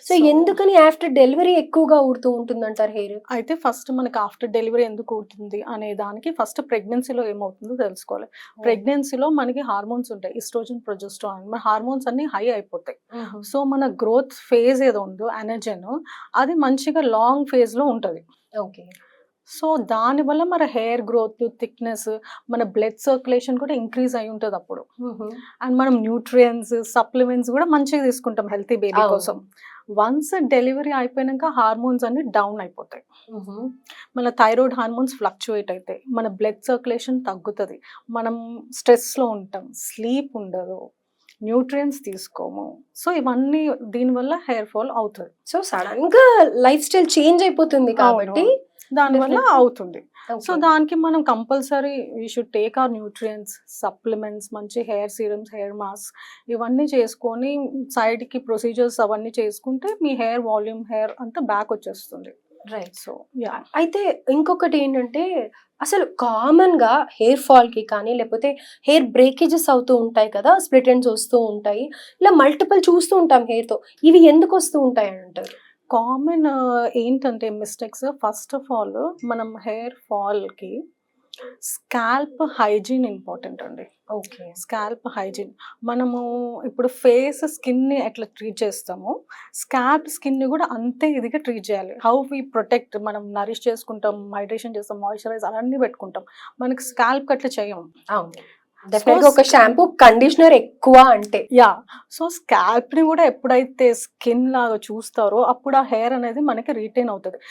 So ఎందుకని after delivery ఎక్కువగా ఊడుతూ ఉంటుందంటారు హెయిర్? అయితే ఫస్ట్ మనకి ఆఫ్టర్ డెలివరీ ఎందుకు ఊడుతుంది అనే దానికి ఫస్ట్ ప్రెగ్నెన్సీలో ఏమవుతుందో తెలుసుకోవాలి. ప్రెగ్నెన్సీలో మనకి హార్మోన్స్ ఉంటాయి, ఈస్ట్రోజన్, ప్రొజెస్టరాన్. మన హార్మోన్స్ అన్ని హై అయిపోతాయి. సో మన గ్రోత్ ఫేజ్ ఏదో ఉందో ఎనర్జన్, అది మంచిగా లాంగ్ ఫేజ్ లో ఉంటది. ఓకే. సో దానివల్ల మన హెయిర్ గ్రోత్, థిక్నెస్, మన బ్లడ్ సర్క్యులేషన్ కూడా ఇంక్రీజ్ అయి ఉంటుంది అప్పుడు. అండ్ మనం న్యూట్రియన్స్, సప్లిమెంట్స్ కూడా మంచిగా తీసుకుంటాం హెల్తీ బేబీ కోసం. వన్స్ డెలివరీ అయిపోయినాక హార్మోన్స్ అన్ని డౌన్ అయిపోతాయి. మన థైరాయిడ్ హార్మోన్స్ ఫ్లక్చువేట్ అవుతాయి, మన బ్లడ్ సర్క్యులేషన్ తగ్గుతుంది, మనం స్ట్రెస్లో ఉంటాం, స్లీప్ ఉండదు, న్యూట్రియన్స్ తీసుకోము. సో ఇవన్నీ దీనివల్ల హెయిర్ ఫాల్ అవుతుంది. సో సడన్ గా లైఫ్ స్టైల్ చేంజ్ అయిపోతుంది కాబట్టి దానివల్ల అవుతుంది. సో దానికి మనం compulsory we should take our nutrients, supplements, మంచి హెయిర్ సీరమ్స్, హెయిర్ మాస్క్ ఇవన్నీ చేసుకొని సైడ్కి ప్రొసీజర్స్ అవన్నీ చేసుకుంటే మీ హెయిర్ వాల్యూమ్, హెయిర్ అంతా బ్యాక్ వచ్చేస్తుంది. రైట్. So yeah. అయితే ఇంకొకటి ఏంటంటే అసలు కామన్ గా హెయిర్ ఫాల్ కి కానీ లేకపోతే హెయిర్ బ్రేకేజెస్ అవుతూ ఉంటాయి కదా, స్ప్లిట్ ఎండ్స్ వస్తూ ఉంటాయి, ఇలా మల్టిపుల్ చూస్తూ ఉంటాం హెయిర్ తో. ఇవి ఎందుకు వస్తూ ఉంటాయి అని అంటారు? కామన్ ఏంటంటే మిస్టేక్స్, ఫస్ట్ ఆఫ్ ఆల్ మనం హెయిర్ ఫాల్కి స్కాల్ప్ హైజీన్ ఇంపార్టెంట్ అండి. ఓకే. స్కాల్ప్ హైజీన్ మనము ఇప్పుడు ఫేస్ స్కిన్ని ఎట్లా ట్రీట్ చేస్తామో స్కాల్ప్ స్కిన్ని కూడా అంతే ఇదిగా ట్రీట్ చేయాలి. హౌ వి ప్రొటెక్ట్, మనం నరిష్ చేసుకుంటాం, హైడ్రేషన్ చేస్తాం, మాయిశ్చరైజ్ అవన్నీ పెట్టుకుంటాం, మనకి స్కాల్ప్ అట్లా చేయము. డెఫినెట్గా ఒక షాంపూ, కండిషనర్ ఎక్కువ అంటే యా. సో స్కాల్ప్ ని కూడా ఎప్పుడైతే స్కిన్ లాగా చూస్తారో అప్పుడు ఆ హెయిర్ అనేది మనకి రిటైన్ అవుతుంది.